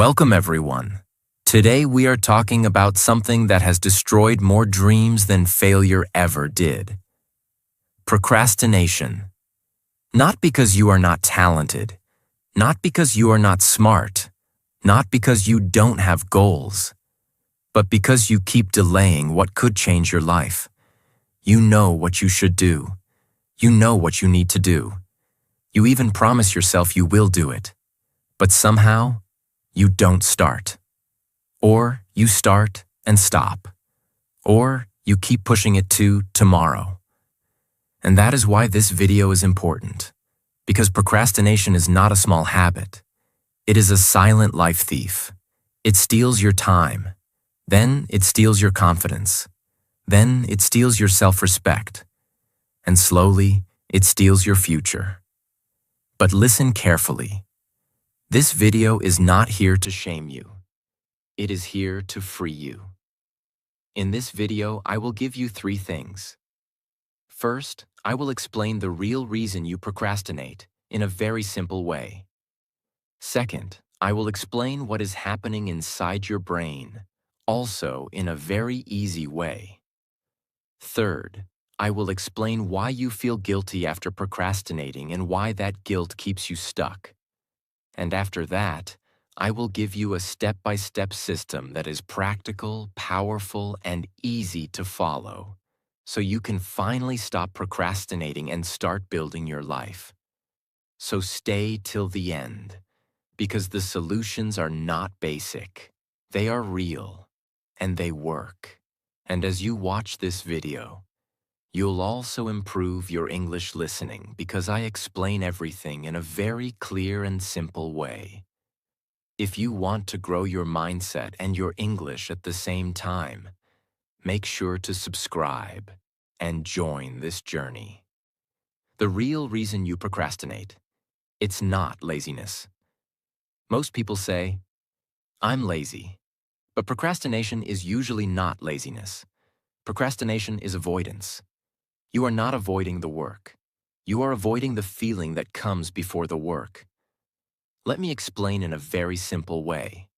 Welcome, everyone. Today we are talking about something that has destroyed more dreams than failure ever did. Procrastination. Not because you are not talented, not because you are not smart, not because you don't have goals, but because you keep delaying what could change your life. You know what you should do. You know what you need to do. You even promise yourself you will do it. But somehow, you don't start. Or you start and stop. Or you keep pushing it to tomorrow. And that is why this video is important. Because procrastination is not a small habit. It is a silent life thief. It steals your time. Then it steals your confidence. Then it steals your self-respect. And slowly, it steals your future. But listen carefully. This video is not here to shame you. It is here to free you. In this video, I will give you 3 things. First, I will explain the real reason you procrastinate in a very simple way. Second, I will explain what is happening inside your brain, also in a very easy way. Third, I will explain why you feel guilty after procrastinating and why that guilt keeps you stuck. And after that, I will give you a step-by-step system that is practical, powerful, and easy to follow, so you can finally stop procrastinating and start building your life. So stay till the end, because the solutions are not basic. They are real, and they work. And as you watch this video, you'll also improve your English listening because I explain everything in a very clear and simple way. If you want to grow your mindset and your English at the same time, make sure to subscribe and join this journey. The real reason you procrastinate, it's not laziness. Most people say, "I'm lazy," but procrastination is usually not laziness. Procrastination is avoidance. You are not avoiding the work. You are avoiding the feeling that comes before the work. Let me explain in a very simple way.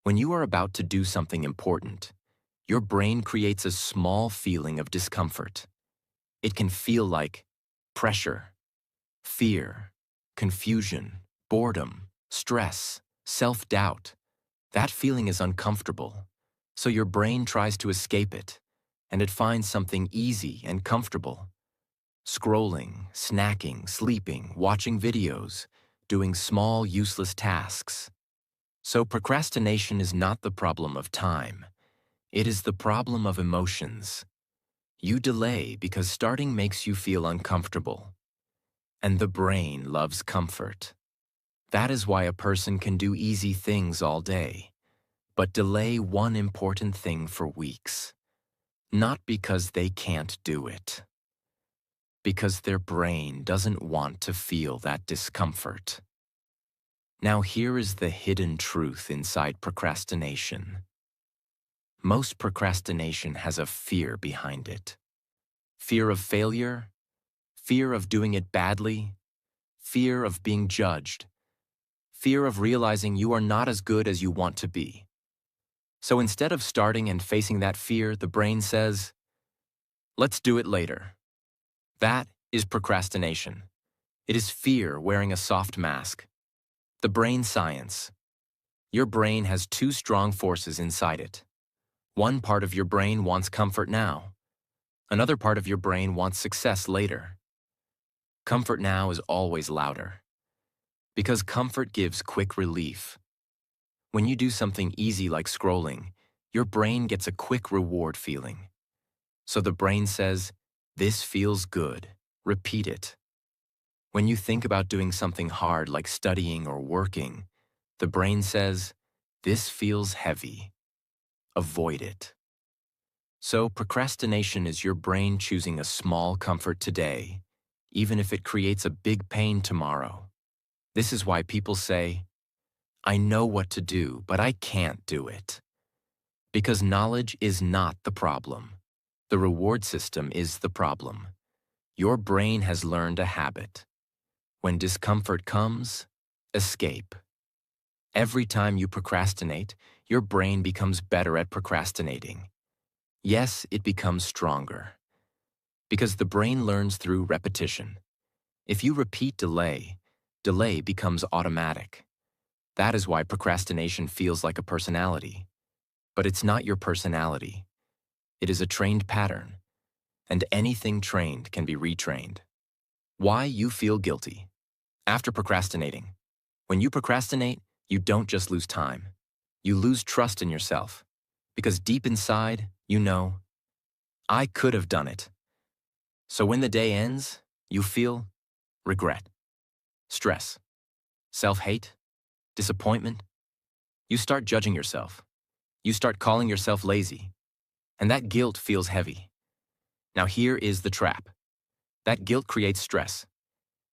When you are about to do something important, your brain creates a small feeling of discomfort. It can feel like pressure, fear, confusion, boredom, stress, self-doubt. That feeling is uncomfortable, so your brain tries to escape it, and it finds something easy and comfortable. Scrolling, snacking, sleeping, watching videos, doing small, useless tasks. So procrastination is not the problem of time. It is the problem of emotions. You delay because starting makes you feel uncomfortable. And the brain loves comfort. That is why a person can do easy things all day, but delay one important thing for weeks. Not because they can't do it. Because their brain doesn't want to feel that discomfort. Now here is the hidden truth inside procrastination. Most procrastination has a fear behind it. Fear of failure, fear of doing it badly, fear of being judged, fear of realizing you are not as good as you want to be. So instead of starting and facing that fear, the brain says, "Let's do it later." That is procrastination. It is fear wearing a soft mask. The brain science. Your brain has 2 strong forces inside it. One part of your brain wants comfort now. Another part of your brain wants success later. Comfort now is always louder. Because comfort gives quick relief. When you do something easy like scrolling, your brain gets a quick reward feeling. So the brain says, "This feels good. Repeat it." When you think about doing something hard like studying or working, the brain says, "This feels heavy. Avoid it." So procrastination is your brain choosing a small comfort today, even if it creates a big pain tomorrow. This is why people say, "I know what to do, but I can't do it." Because knowledge is not the problem. The reward system is the problem. Your brain has learned a habit. When discomfort comes, escape. Every time you procrastinate, your brain becomes better at procrastinating. Yes, it becomes stronger. Because the brain learns through repetition. If you repeat delay, delay becomes automatic. That is why procrastination feels like a personality. But it's not your personality. It is a trained pattern, and anything trained can be retrained. Why you feel guilty. After procrastinating. When you procrastinate, you don't just lose time. You lose trust in yourself. Because deep inside, you know, I could have done it. So when the day ends, you feel regret, stress, self-hate, disappointment. You start judging yourself. You start calling yourself lazy. And that guilt feels heavy. Now here is the trap. That guilt creates stress.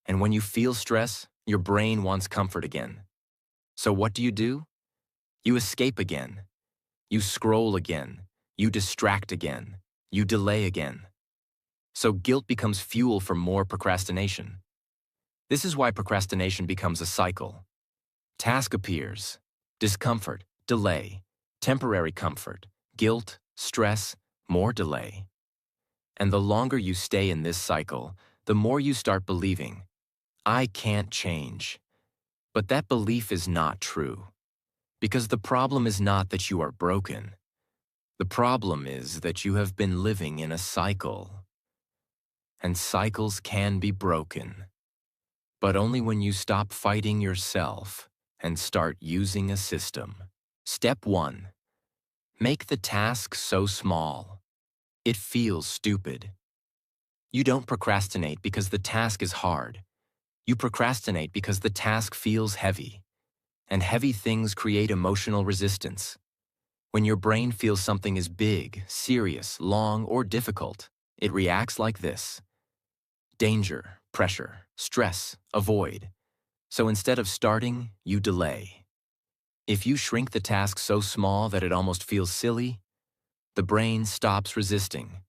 And when you feel stress, your brain wants comfort again. So what do? You escape again. You scroll again. You distract again. You delay again. So guilt becomes fuel for more procrastination. This is why procrastination becomes a cycle. Task appears, discomfort, delay, temporary comfort, guilt, stress, more delay. And the longer you stay in this cycle, the more you start believing, I can't change. But that belief is not true. Because the problem is not that you are broken. The problem is that you have been living in a cycle. And cycles can be broken. But only when you stop fighting yourself and start using a system. Step 1. Make the task so small. It feels stupid. You don't procrastinate because the task is hard. You procrastinate because the task feels heavy. And heavy things create emotional resistance. When your brain feels something is big, serious, long, or difficult, it reacts like this. Danger, pressure, stress, avoid. So instead of starting, you delay. If you shrink the task so small that it almost feels silly, the brain stops resisting.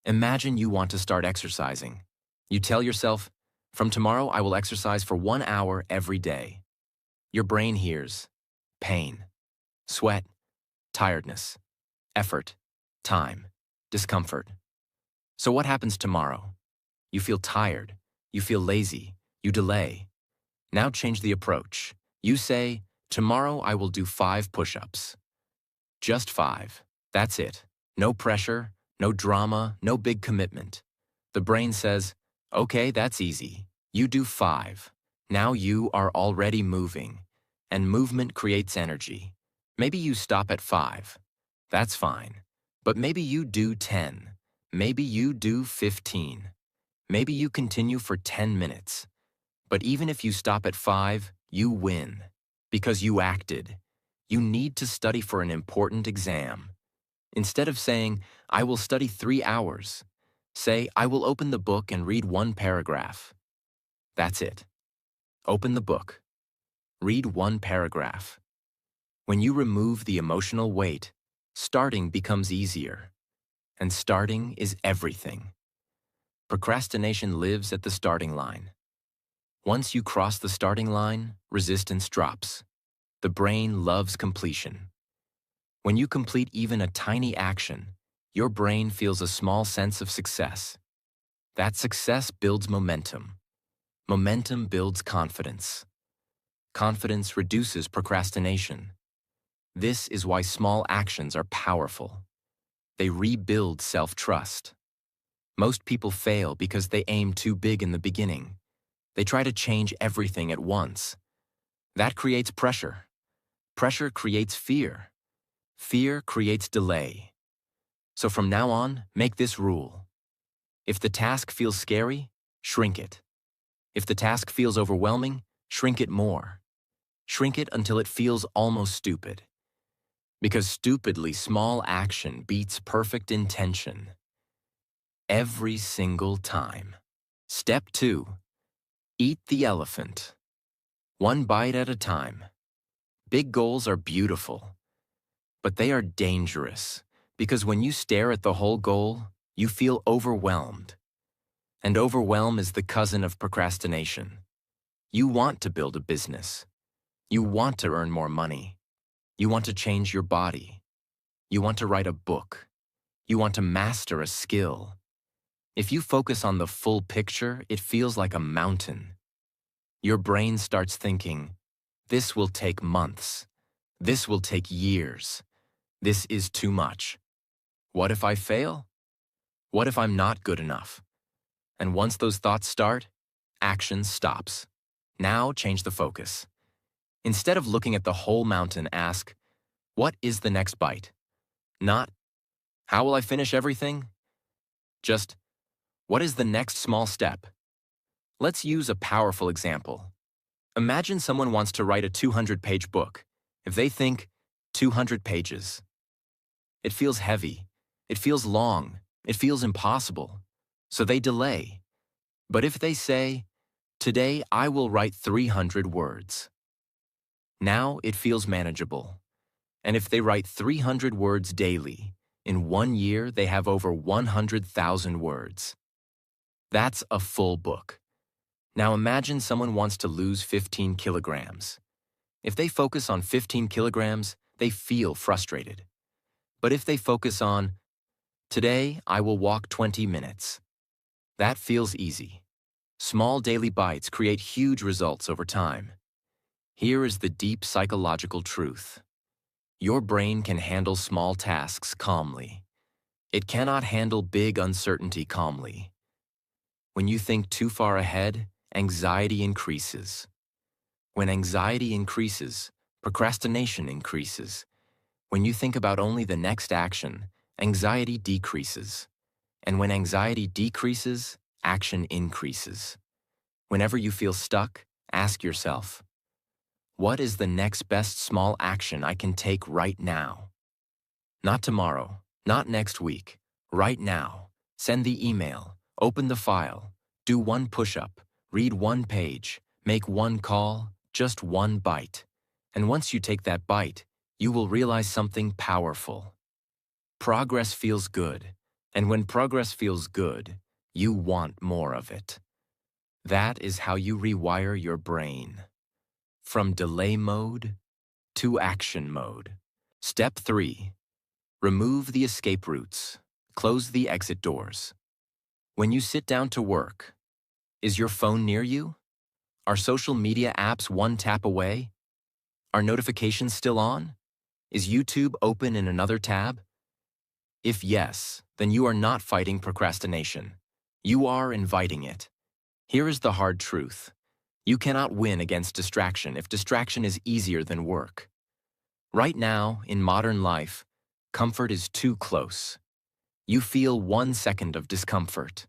Imagine you want to start exercising. You tell yourself, from tomorrow I will exercise for 1 hour every day. Your brain hears pain, sweat, tiredness, effort, time, discomfort. So what happens tomorrow? You feel tired, you feel lazy, you delay. Now change the approach. You say, tomorrow I will do 5 push-ups. Just 5. That's it. No pressure, no drama, no big commitment. The brain says, okay, that's easy. You do 5. Now you are already moving, and movement creates energy. Maybe you stop at 5. That's fine. But maybe you do 10. Maybe you do 15. Maybe you continue for 10 minutes. But even if you stop at 5, you win. Because you acted. You need to study for an important exam. Instead of saying, I will study 3 hours, say, I will open the book and read 1 paragraph. That's it. Open the book. Read 1 paragraph. When you remove the emotional weight, starting becomes easier. And starting is everything. Procrastination lives at the starting line. Once you cross the starting line, resistance drops. The brain loves completion. When you complete even a tiny action, your brain feels a small sense of success. That success builds momentum. Momentum builds confidence. Confidence reduces procrastination. This is why small actions are powerful. They rebuild self-trust. Most people fail because they aim too big in the beginning. They try to change everything at once. That creates pressure. Pressure creates fear. Fear creates delay. So from now on, make this rule. If the task feels scary, shrink it. If the task feels overwhelming, shrink it more. Shrink it until it feels almost stupid. Because stupidly small action beats perfect intention. Every single time. Step 2. Eat the elephant. 1 bite at a time. Big goals are beautiful, but they are dangerous because when you stare at the whole goal, you feel overwhelmed. And overwhelm is the cousin of procrastination. You want to build a business. You want to earn more money. You want to change your body. You want to write a book. You want to master a skill. If you focus on the full picture, it feels like a mountain. Your brain starts thinking, this will take months. This will take years. This is too much. What if I fail? What if I'm not good enough? And once those thoughts start, action stops. Now change the focus. Instead of looking at the whole mountain, ask, what is the next bite? Not, how will I finish everything? Just, what is the next small step? Let's use a powerful example. Imagine someone wants to write a 200-page book. If they think, 200 pages, it feels heavy, it feels long, it feels impossible, so they delay. But if they say, today I will write 300 words, now it feels manageable. And if they write 300 words daily, in 1 year they have over 100,000 words. That's a full book. Now imagine someone wants to lose 15 kilograms. If they focus on 15 kilograms, they feel frustrated. But if they focus on, today I will walk 20 minutes, that feels easy. Small daily bites create huge results over time. Here is the deep psychological truth. Your brain can handle small tasks calmly. It cannot handle big uncertainty calmly. When you think too far ahead, anxiety increases. When anxiety increases, procrastination increases. When you think about only the next action, anxiety decreases. And when anxiety decreases, action increases. Whenever you feel stuck, ask yourself, what is the next best small action I can take right now? Not tomorrow, not next week, right now. Send the email, open the file, do one push-up, read one page, make one call, just one bite. And once you take that bite, you will realize something powerful. Progress feels good, and when progress feels good, you want more of it. That is how you rewire your brain. From delay mode to action mode. Step 3. Remove the escape routes. Close the exit doors. When you sit down to work, is your phone near you? Are social media apps one tap away? Are notifications still on? Is YouTube open in another tab? If yes, then you are not fighting procrastination. You are inviting it. Here is the hard truth. You cannot win against distraction if distraction is easier than work. Right now, in modern life, comfort is too close. You feel 1 second of discomfort.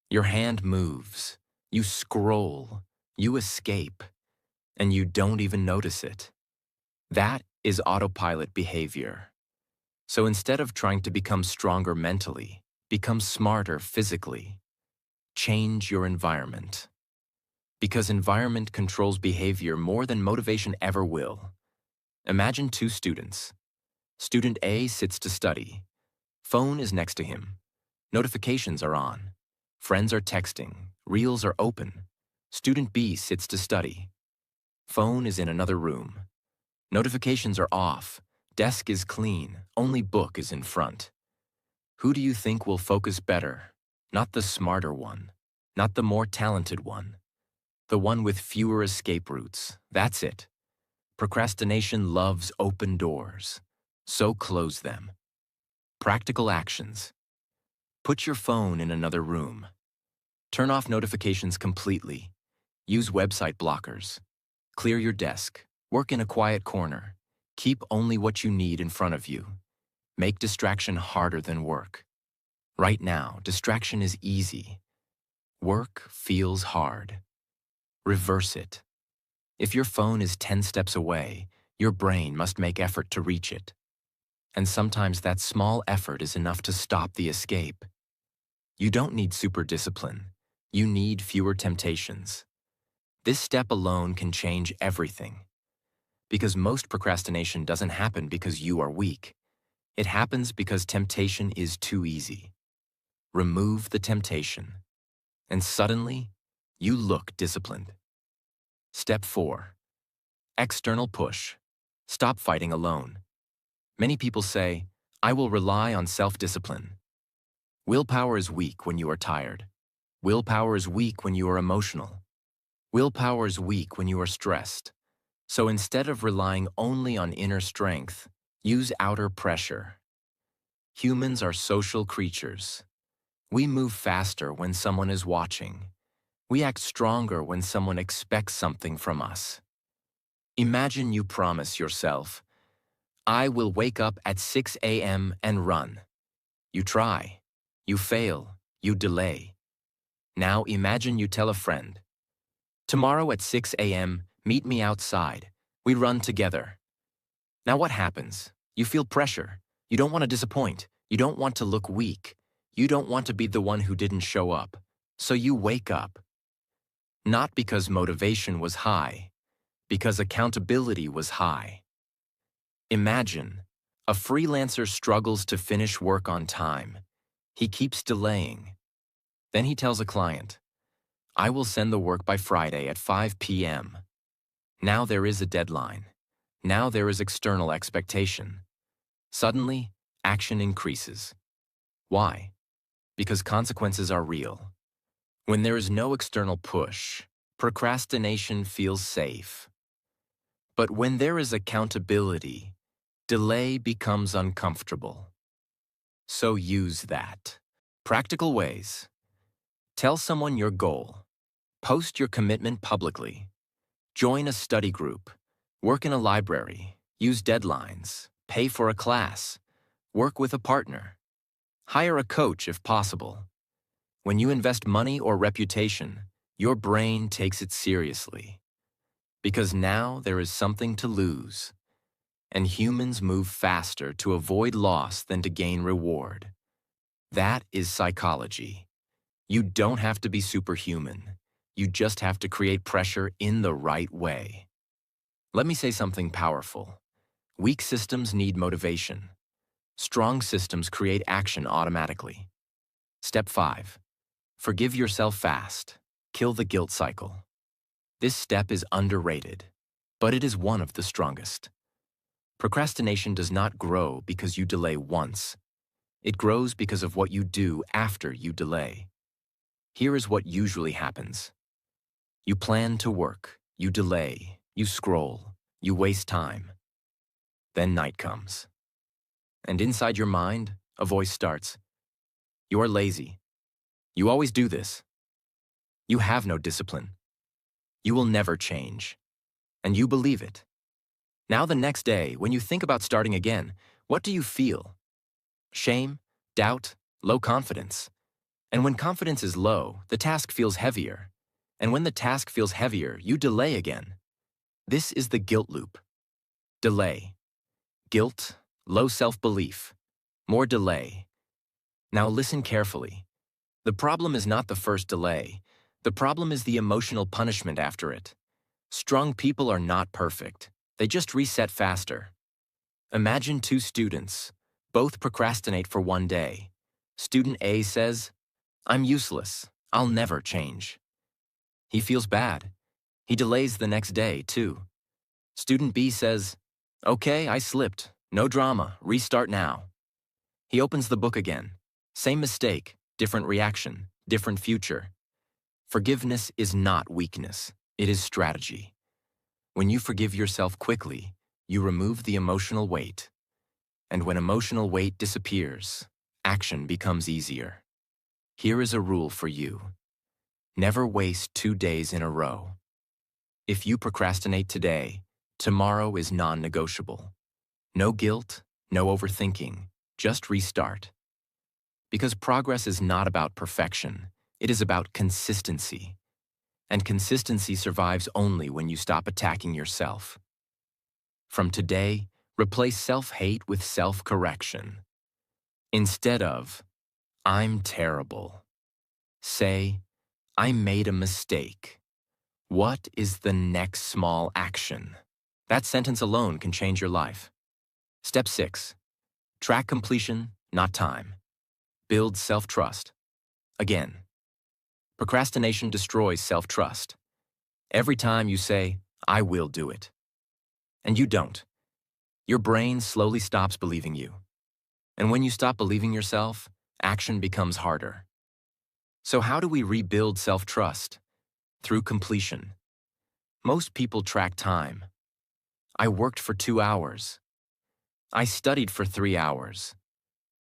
Your hand moves, you scroll, you escape, and you don't even notice it. That is autopilot behavior. So instead of trying to become stronger mentally, become smarter physically. Change your environment. Because environment controls behavior more than motivation ever will. Imagine 2 students. Student A sits to study. Phone is next to him. Notifications are on. Friends are texting. Reels are open. Student B sits to study. Phone is in another room. Notifications are off. Desk is clean. Only book is in front. Who do you think will focus better? Not the smarter one. Not the more talented one. The one with fewer escape routes. That's it. Procrastination loves open doors. So close them. Practical actions. Put your phone in another room. Turn off notifications completely. Use website blockers. Clear your desk. Work in a quiet corner. Keep only what you need in front of you. Make distraction harder than work. Right now, distraction is easy. Work feels hard. Reverse it. If your phone is 10 steps away, your brain must make effort to reach it. And sometimes that small effort is enough to stop the escape. You don't need super discipline. You need fewer temptations. This step alone can change everything. Because most procrastination doesn't happen because you are weak. It happens because temptation is too easy. Remove the temptation. And suddenly, you look disciplined. Step 4. External push. Stop fighting alone. Many people say, I will rely on self-discipline. Willpower is weak when you are tired. Willpower is weak when you are emotional. Willpower is weak when you are stressed. So instead of relying only on inner strength, use outer pressure. Humans are social creatures. We move faster when someone is watching. We act stronger when someone expects something from us. Imagine you promise yourself, I will wake up at 6 a.m. and run. You try. You fail. You delay. Now imagine you tell a friend, tomorrow at 6 a.m., meet me outside. We run together. Now what happens? You feel pressure. You don't want to disappoint. You don't want to look weak. You don't want to be the one who didn't show up. So you wake up. Not because motivation was high, because accountability was high. Imagine, a freelancer struggles to finish work on time. He keeps delaying. Then he tells a client, I will send the work by Friday at 5 p.m. Now there is a deadline. Now there is external expectation. Suddenly, action increases. Why? Because consequences are real. When there is no external push, procrastination feels safe. But when there is accountability, delay becomes uncomfortable. So use that. Practical ways. Tell someone your goal. Post your commitment publicly. Join a study group. Work in a library. Use deadlines. Pay for a class. Work with a partner. Hire a coach if possible. When you invest money or reputation, your brain takes it seriously. Because now there is something to lose. And humans move faster to avoid loss than to gain reward. That is psychology. You don't have to be superhuman. You just have to create pressure in the right way. Let me say something powerful. Weak systems need motivation. Strong systems create action automatically. Step 5. Forgive yourself fast. Kill the guilt cycle. This step is underrated, but it is one of the strongest. Procrastination does not grow because you delay once. It grows because of what you do after you delay. Here is what usually happens. You plan to work, you delay, you scroll, you waste time. Then night comes. And inside your mind, a voice starts. You are lazy. You always do this. You have no discipline. You will never change. And you believe it. Now the next day, when you think about starting again, what do you feel? Shame, doubt, low confidence. And when confidence is low, the task feels heavier. And when the task feels heavier, you delay again. This is the guilt loop. Delay. Guilt, low self-belief. More delay. Now listen carefully. The problem is not the first delay. The problem is the emotional punishment after it. Strong people are not perfect. They just reset faster. Imagine two students. Both procrastinate for one day. Student A says, I'm useless. I'll never change. He feels bad. He delays the next day, too. Student B says, okay, I slipped. No drama. Restart now. He opens the book again. Same mistake, different reaction, different future. Forgiveness is not weakness. It is strategy. When you forgive yourself quickly, you remove the emotional weight. And when emotional weight disappears, action becomes easier. Here is a rule for you. Never waste 2 days in a row. If you procrastinate today, tomorrow is non-negotiable. No guilt, no overthinking, just restart. Because progress is not about perfection, it is about consistency. And consistency survives only when you stop attacking yourself. From today, replace self-hate with self-correction. Instead of, I'm terrible, say, I made a mistake. What is the next small action? That sentence alone can change your life. Step 6. Track completion, not time. Build self-trust. Again, procrastination destroys self-trust. Every time you say, I will do it, And you don't. Your brain slowly stops believing you. And when you stop believing yourself, action becomes harder. So how do we rebuild self-trust? Through completion. Most people track time. I worked for 2 hours. I studied for 3 hours.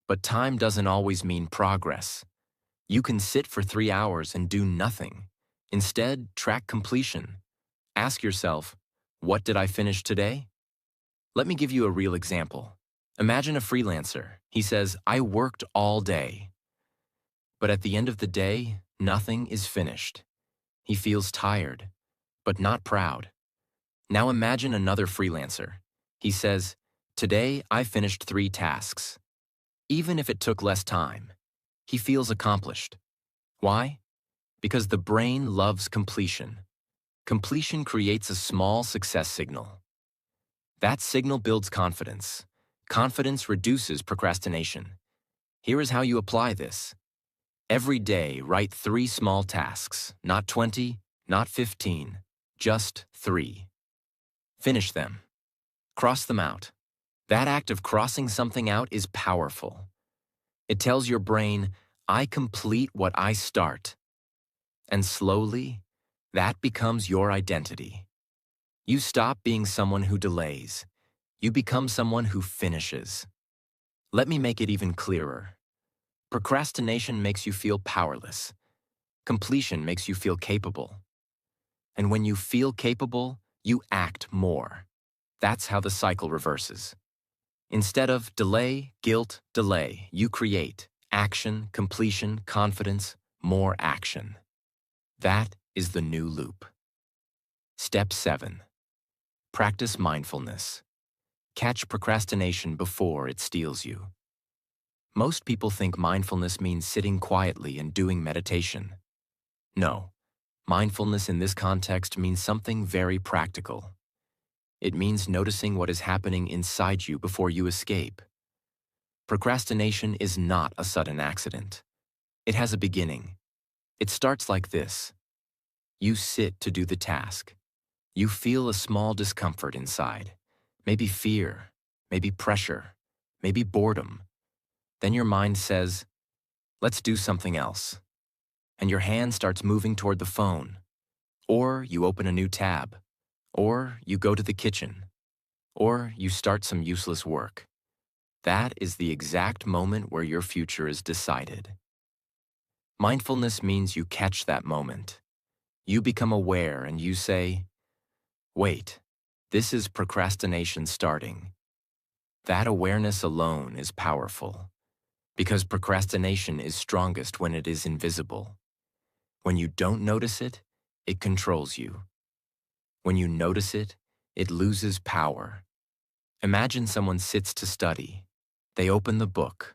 But time doesn't always mean progress. You can sit for 3 hours and do nothing. Instead, track completion. Ask yourself, what did I finish today? Let me give you a real example. Imagine a freelancer. He says, I worked all day. But at the end of the day, nothing is finished. He feels tired, but not proud. Now imagine another freelancer. He says, today I finished 3 tasks. Even if it took less time, he feels accomplished. Why? Because the brain loves completion. Completion creates a small success signal. That signal builds confidence. Confidence reduces procrastination. Here is how you apply this. Every day, write 3 small tasks, not 20, not 15, just 3. Finish them. Cross them out. That act of crossing something out is powerful. It tells your brain, I complete what I start. And slowly, that becomes your identity. You stop being someone who delays. You become someone who finishes. Let me make it even clearer. Procrastination makes you feel powerless. Completion makes you feel capable. And when you feel capable, you act more. That's how the cycle reverses. Instead of delay, guilt, delay, you create action, completion, confidence, more action. That is the new loop. Step 7. Practice mindfulness. Catch procrastination before it steals you. Most people think mindfulness means sitting quietly and doing meditation. No, mindfulness in this context means something very practical. It means noticing what is happening inside you before you escape. Procrastination is not a sudden accident. It has a beginning. It starts like this. You sit to do the task. You feel a small discomfort inside. Maybe fear, maybe pressure, maybe boredom. Then your mind says, let's do something else. And your hand starts moving toward the phone. Or you open a new tab. Or you go to the kitchen. Or you start some useless work. That is the exact moment where your future is decided. Mindfulness means you catch that moment. You become aware and you say, wait, this is procrastination starting. That awareness alone is powerful, because procrastination is strongest when it is invisible. When you don't notice it, it controls you. When you notice it, it loses power. Imagine someone sits to study. They open the book.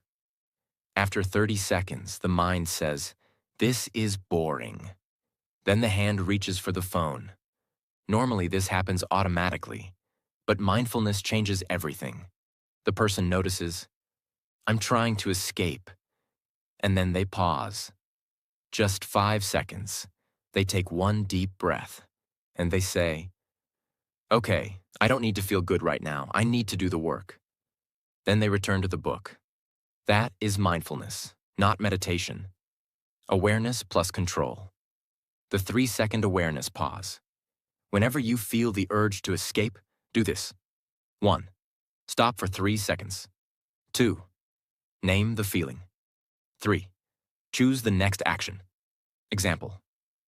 After 30 seconds, the mind says, this is boring. Then the hand reaches for the phone. Normally, this happens automatically, but mindfulness changes everything. The person notices, I'm trying to escape, and then they pause. Just 5 seconds. They take one deep breath, and they say, okay, I don't need to feel good right now. I need to do the work. Then they return to the book. That is mindfulness, not meditation. Awareness plus control. The 3-second awareness pause. Whenever you feel the urge to escape, do this. 1. Stop for 3 seconds. 2. Name the feeling. 3. Choose the next action. Example.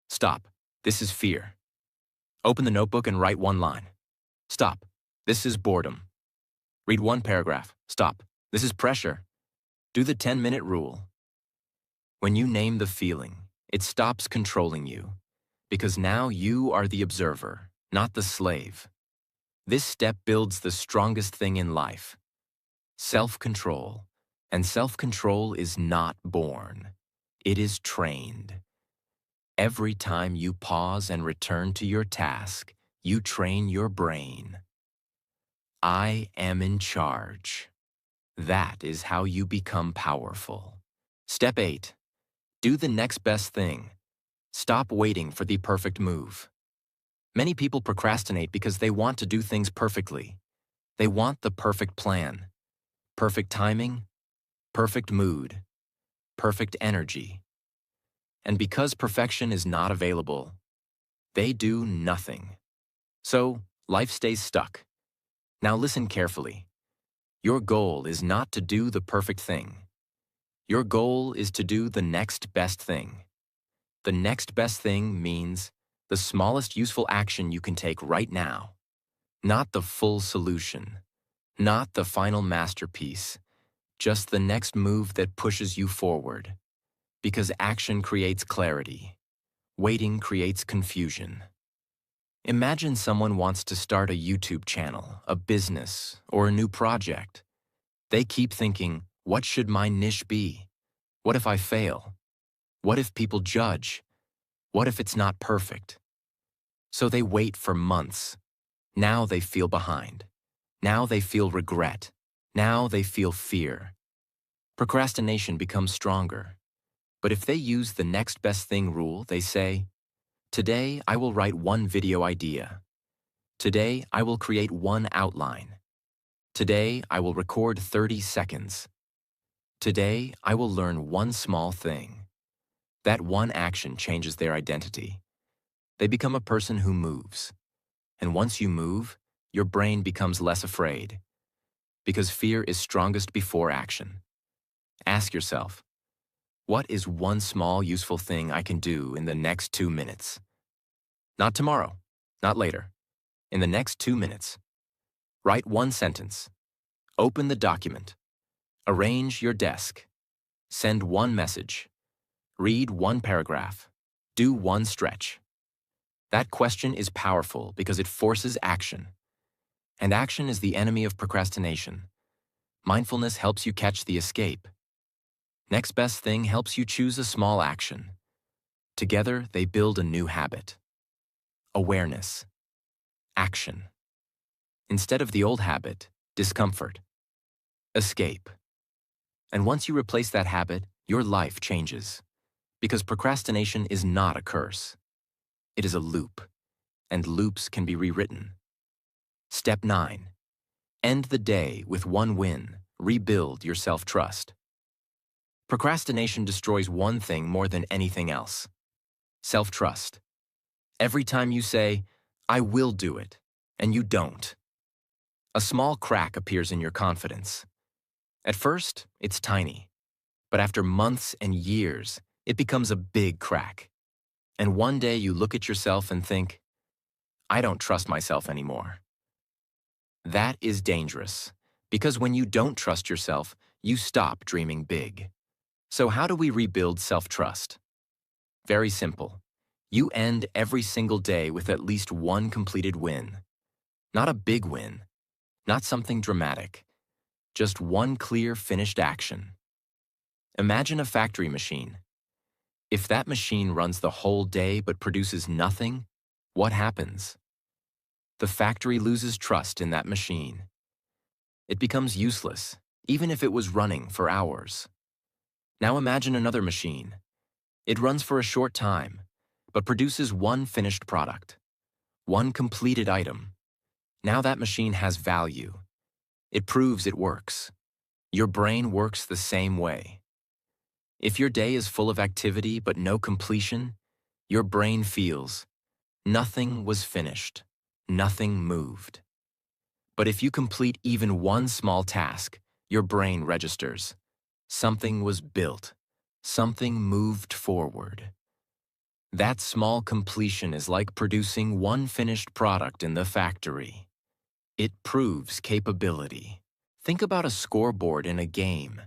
Stop. This is fear. Open the notebook and write 1 line. Stop. This is boredom. Read 1 paragraph. Stop. This is pressure. Do the 10-minute rule. When you name the feeling, it stops controlling you, because now you are the observer, not the slave. This step builds the strongest thing in life, self-control. And self-control is not born. It is trained. Every time you pause and return to your task, you train your brain. I am in charge. That is how you become powerful. Step 8. Do the next best thing. Stop waiting for the perfect move. Many people procrastinate because they want to do things perfectly. They want the perfect plan, perfect timing, perfect mood, perfect energy. And because perfection is not available, they do nothing. So, life stays stuck. Now listen carefully. Your goal is not to do the perfect thing. Your goal is to do the next best thing. The next best thing means the smallest useful action you can take right now. Not the full solution. Not the final masterpiece. Just the next move that pushes you forward. Because action creates clarity. Waiting creates confusion. Imagine someone wants to start a YouTube channel, a business, or a new project. They keep thinking, what should my niche be? What if I fail? What if people judge? What if it's not perfect? So they wait for months. Now they feel behind. Now they feel regret. Now they feel fear. Procrastination becomes stronger. But if they use the next best thing rule, they say, today I will write one video idea. Today I will create one outline. Today I will record 30 seconds. Today I will learn one small thing. That one action changes their identity. They become a person who moves. And once you move, your brain becomes less afraid. Because fear is strongest before action. Ask yourself, what is one small useful thing I can do in the next 2 minutes? Not tomorrow, not later. In the next 2 minutes. Write one sentence. Open the document. Arrange your desk. Send one message. Read one paragraph. Do one stretch. That question is powerful because it forces action. And action is the enemy of procrastination. Mindfulness helps you catch the escape. Next best thing helps you choose a small action. Together, they build a new habit. Awareness. Action. Instead of the old habit, discomfort. Escape. And once you replace that habit, your life changes. Because procrastination is not a curse. It is a loop, and loops can be rewritten. Step 9. End the day with one win. Rebuild your self-trust. Procrastination destroys one thing more than anything else. Self-trust. Every time you say, I will do it, and you don't, a small crack appears in your confidence. At first, it's tiny, but after months and years, it becomes a big crack. And one day you look at yourself and think, I don't trust myself anymore. That is dangerous, because when you don't trust yourself, you stop dreaming big. So how do we rebuild self-trust? Very simple. You end every single day with at least one completed win. Not a big win, not something dramatic, just one clear finished action. Imagine a factory machine. If that machine runs the whole day but produces nothing, what happens? The factory loses trust in that machine. It becomes useless, even if it was running for hours. Now imagine another machine. It runs for a short time, but produces one finished product, one completed item. Now that machine has value. It proves it works. Your brain works the same way. If your day is full of activity but no completion, your brain feels nothing was finished, nothing moved. But if you complete even one small task, your brain registers something was built, something moved forward. That small completion is like producing one finished product in the factory. It proves capability. Think about a scoreboard in a game.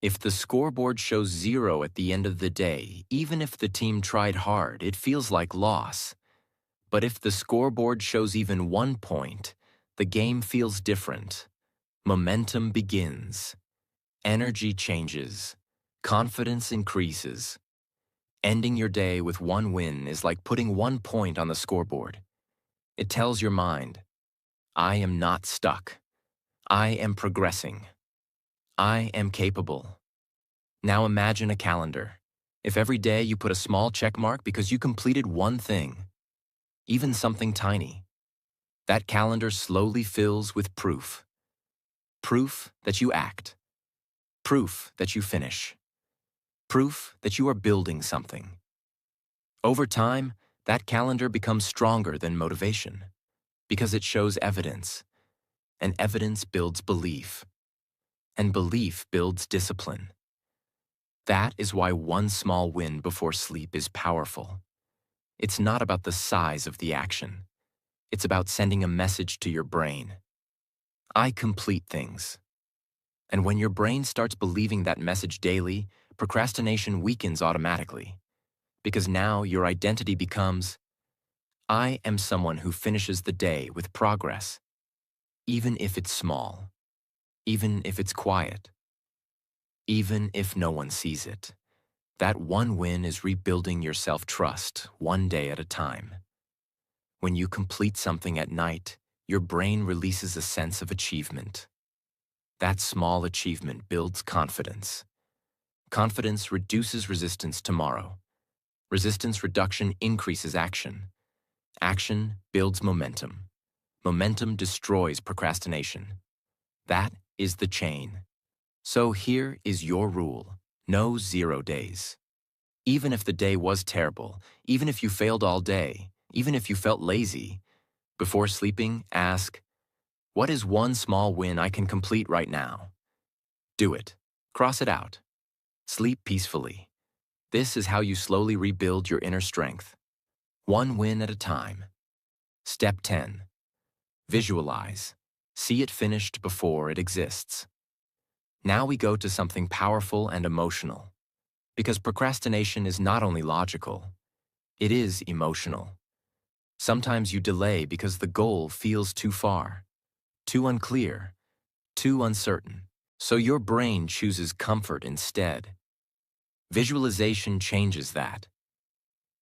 If the scoreboard shows 0 at the end of the day, even if the team tried hard, it feels like loss. But if the scoreboard shows even 1 point, the game feels different. Momentum begins. Energy changes. Confidence increases. Ending your day with one win is like putting 1 point on the scoreboard. It tells your mind, I am not stuck. I am progressing. I am capable. Now imagine a calendar. If every day you put a small check mark because you completed one thing, even something tiny. That calendar slowly fills with proof. Proof that you act. Proof that you finish. Proof that you are building something. Over time, that calendar becomes stronger than motivation because it shows evidence, and evidence builds belief, and belief builds discipline. That is why one small win before sleep is powerful. It's not about the size of the action. It's about sending a message to your brain. I complete things. And when your brain starts believing that message daily, procrastination weakens automatically. Because now your identity becomes, I am someone who finishes the day with progress, even if it's small, even if it's quiet, even if no one sees it. That one win is rebuilding your self-trust one day at a time. When you complete something at night, your brain releases a sense of achievement. That small achievement builds confidence. Confidence reduces resistance tomorrow. Resistance reduction increases action. Action builds momentum. Momentum destroys procrastination. That is the chain. So here is your rule. No 0 days. Even if the day was terrible, even if you failed all day, even if you felt lazy, before sleeping, ask, what is one small win I can complete right now? Do it. Cross it out. Sleep peacefully. This is how you slowly rebuild your inner strength. One win at a time. Step 10. Visualize. See it finished before it exists. Now we go to something powerful and emotional. Because procrastination is not only logical, it is emotional. Sometimes you delay because the goal feels too far, too unclear, too uncertain. So your brain chooses comfort instead. Visualization changes that.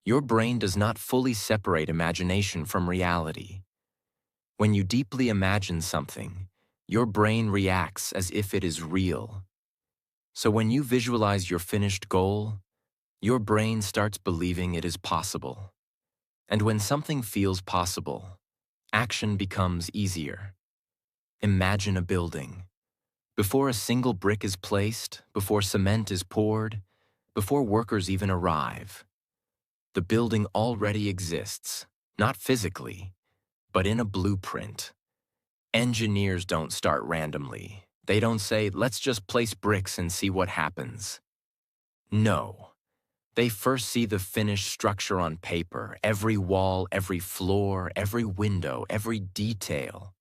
Your brain does not fully separate imagination from reality. When you deeply imagine something, your brain reacts as if it is real. So when you visualize your finished goal, your brain starts believing it is possible. And when something feels possible, action becomes easier. Imagine a building. Before a single brick is placed, before cement is poured, before workers even arrive, the building already exists, not physically, but in a blueprint. Engineers don't start randomly. They don't say, let's just place bricks and see what happens. No. They first see the finished structure on paper, every wall, every floor, every window, every detail.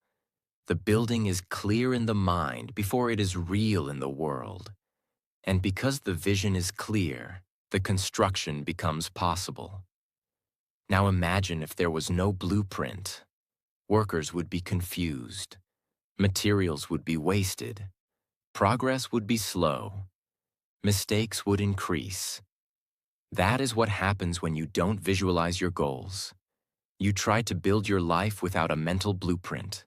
The building is clear in the mind before it is real in the world. And because the vision is clear, the construction becomes possible. Now imagine if there was no blueprint. Workers would be confused. Materials would be wasted. Progress would be slow. Mistakes would increase. That is what happens when you don't visualize your goals. You try to build your life without a mental blueprint.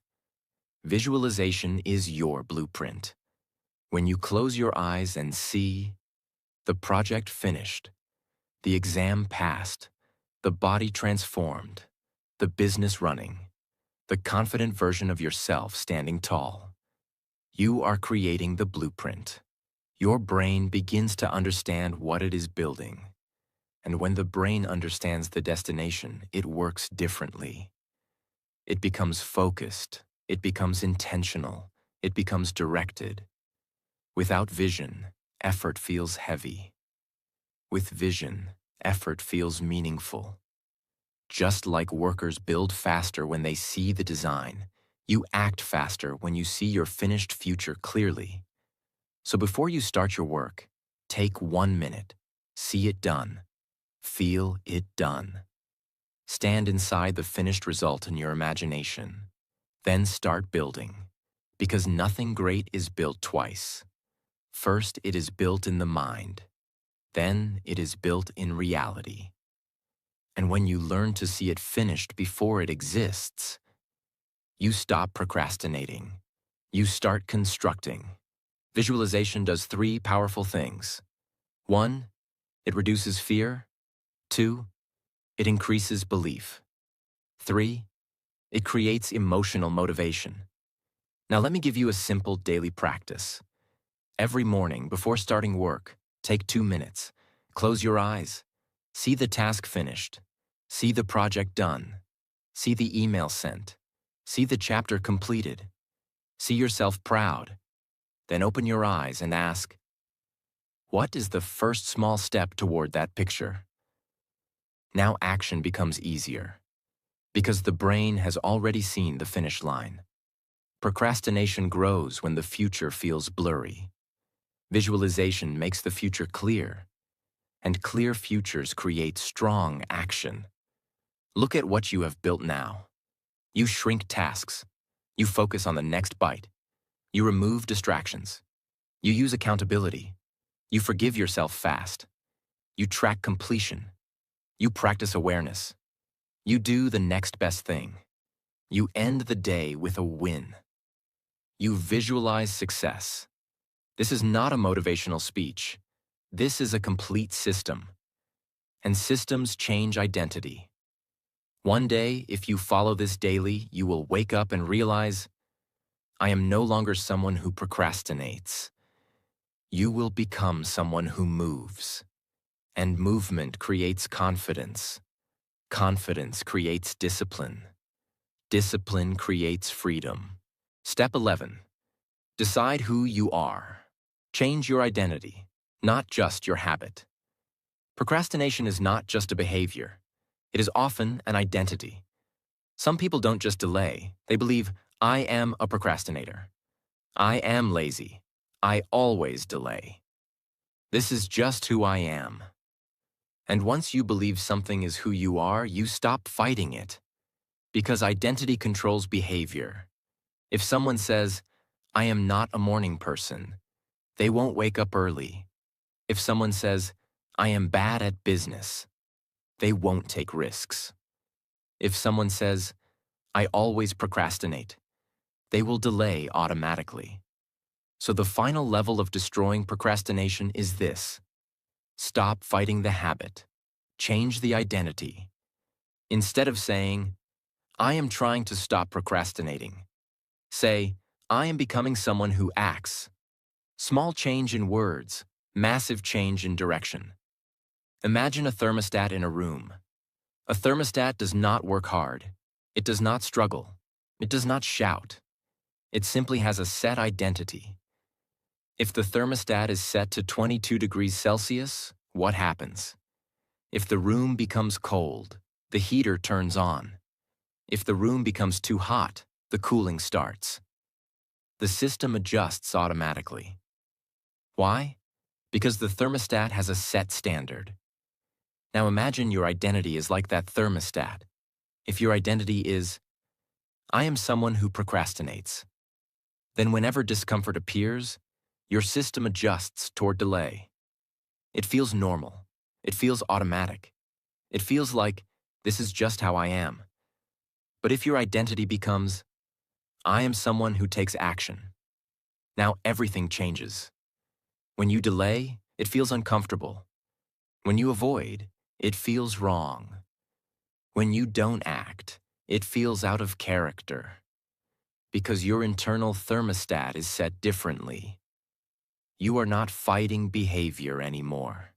Visualization is your blueprint. When you close your eyes and see the project finished, the exam passed, the body transformed, the business running, the confident version of yourself standing tall, you are creating the blueprint. Your brain begins to understand what it is building. And when the brain understands the destination, it works differently. It becomes focused, it becomes intentional, it becomes directed. Without vision, effort feels heavy. With vision, effort feels meaningful. Just like workers build faster when they see the design, you act faster when you see your finished future clearly. So before you start your work, take 1 minute, see it done, feel it done. Stand inside the finished result in your imagination. Then start building, because nothing great is built twice. First, it is built in the mind. Then, it is built in reality. And when you learn to see it finished before it exists, you stop procrastinating. You start constructing. Visualization does 3 powerful things. 1, it reduces fear. 2, it increases belief. 3. It creates emotional motivation. Now let me give you a simple daily practice. Every morning before starting work, take 2 minutes. Close your eyes. See the task finished. See the project done. See the email sent. See the chapter completed. See yourself proud. Then open your eyes and ask, what is the first small step toward that picture? Now action becomes easier, because the brain has already seen the finish line. Procrastination grows when the future feels blurry. Visualization makes the future clear, and clear futures create strong action. Look at what you have built now. You shrink tasks. You focus on the next bite. You remove distractions. You use accountability. You forgive yourself fast. You track completion. You practice awareness. You do the next best thing. You end the day with a win. You visualize success. This is not a motivational speech. This is a complete system. And systems change identity. One day, if you follow this daily, you will wake up and realize, I am no longer someone who procrastinates. You will become someone who moves. And movement creates confidence. Confidence creates discipline. Discipline creates freedom. Step 11. Decide who you are. Change your identity, not just your habit. Procrastination is not just a behavior. It is often an identity. Some people don't just delay. They believe, I am a procrastinator. I am lazy. I always delay. This is just who I am. And once you believe something is who you are, you stop fighting it. Because identity controls behavior. If someone says, I am not a morning person, they won't wake up early. If someone says, I am bad at business, they won't take risks. If someone says, I always procrastinate, they will delay automatically. So the final level of destroying procrastination is this. Stop fighting the habit. Change the identity. Instead of saying, I am trying to stop procrastinating, say, I am becoming someone who acts. Small change in words, massive change in direction. Imagine a thermostat in a room. A thermostat does not work hard. It does not struggle. It does not shout. It simply has a set identity. If the thermostat is set to 22 degrees Celsius, what happens? If the room becomes cold, the heater turns on. If the room becomes too hot, the cooling starts. The system adjusts automatically. Why? Because the thermostat has a set standard. Now imagine your identity is like that thermostat. If your identity is, I am someone who procrastinates, then whenever discomfort appears, your system adjusts toward delay. It feels normal. It feels automatic. It feels like, this is just how I am. But if your identity becomes, I am someone who takes action, now everything changes. When you delay, it feels uncomfortable. When you avoid, it feels wrong. When you don't act, it feels out of character. Because your internal thermostat is set differently. You are not fighting behavior anymore.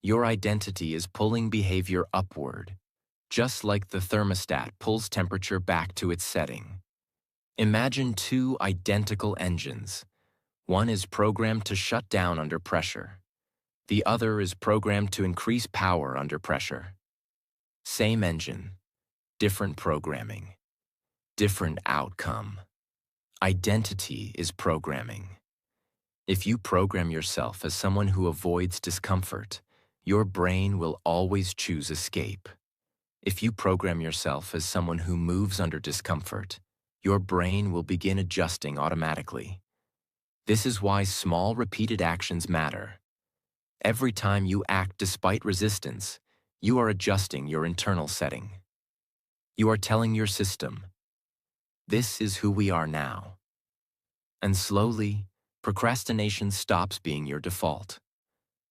Your identity is pulling behavior upward, just like the thermostat pulls temperature back to its setting. Imagine two identical engines. One is programmed to shut down under pressure. The other is programmed to increase power under pressure. Same engine, different programming, different outcome. Identity is programming. If you program yourself as someone who avoids discomfort, your brain will always choose escape. If you program yourself as someone who moves under discomfort, your brain will begin adjusting automatically. This is why small repeated actions matter. Every time you act despite resistance, you are adjusting your internal setting. You are telling your system, this is who we are now. And slowly, procrastination stops being your default.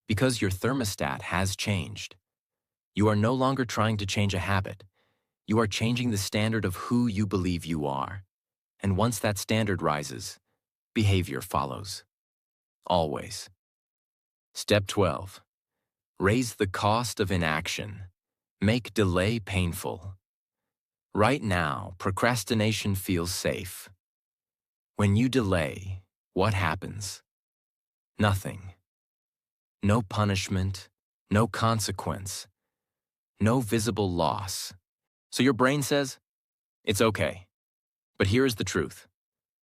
Because your thermostat has changed. You are no longer trying to change a habit. You are changing the standard of who you believe you are. And once that standard rises, behavior follows. Always. Step 12. Raise the cost of inaction. Make delay painful. Right now, procrastination feels safe. When you delay, what happens? Nothing. No punishment, no consequence, no visible loss. So your brain says, it's okay. But here is the truth.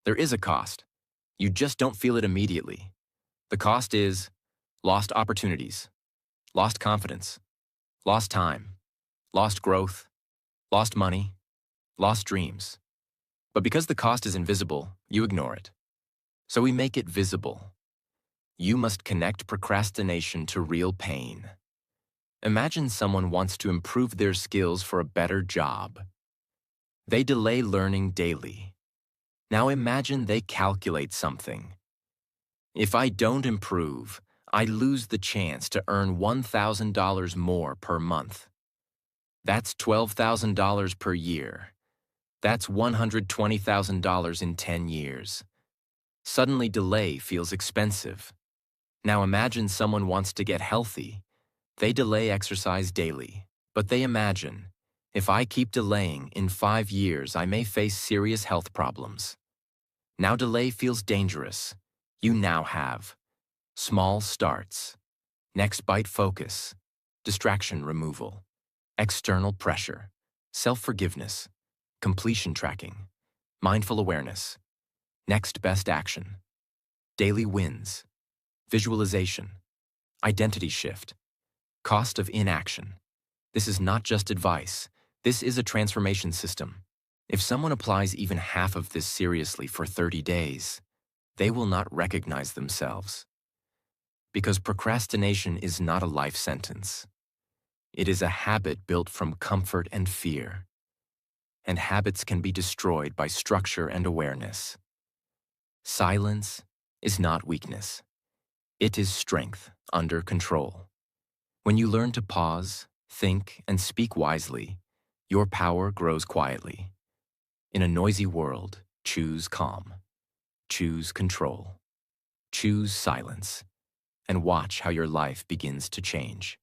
There is a cost. You just don't feel it immediately. The cost is lost opportunities, lost confidence, lost time, lost growth, lost money, lost dreams. But because the cost is invisible, you ignore it. So we make it visible. You must connect procrastination to real pain. Imagine someone wants to improve their skills for a better job. They delay learning daily. Now imagine they calculate something. If I don't improve, I lose the chance to earn $1,000 more per month. That's $12,000 per year. That's $120,000 in 10 years. Suddenly delay feels expensive. Now imagine someone wants to get healthy. They delay exercise daily, but they imagine, if I keep delaying, in 5 years I may face serious health problems. Now delay feels dangerous. You now have small starts, next bite focus, distraction removal, external pressure, self-forgiveness, completion tracking, mindful awareness, next best action, daily wins, visualization, identity shift, cost of inaction. This is not just advice. This is a transformation system. If someone applies even half of this seriously for 30 days, they will not recognize themselves. Because procrastination is not a life sentence. It is a habit built from comfort and fear. And habits can be destroyed by structure and awareness. Silence is not weakness. It is strength under control. When you learn to pause, think, and speak wisely, your power grows quietly. In a noisy world, choose calm. Choose control. Choose silence. And watch how your life begins to change.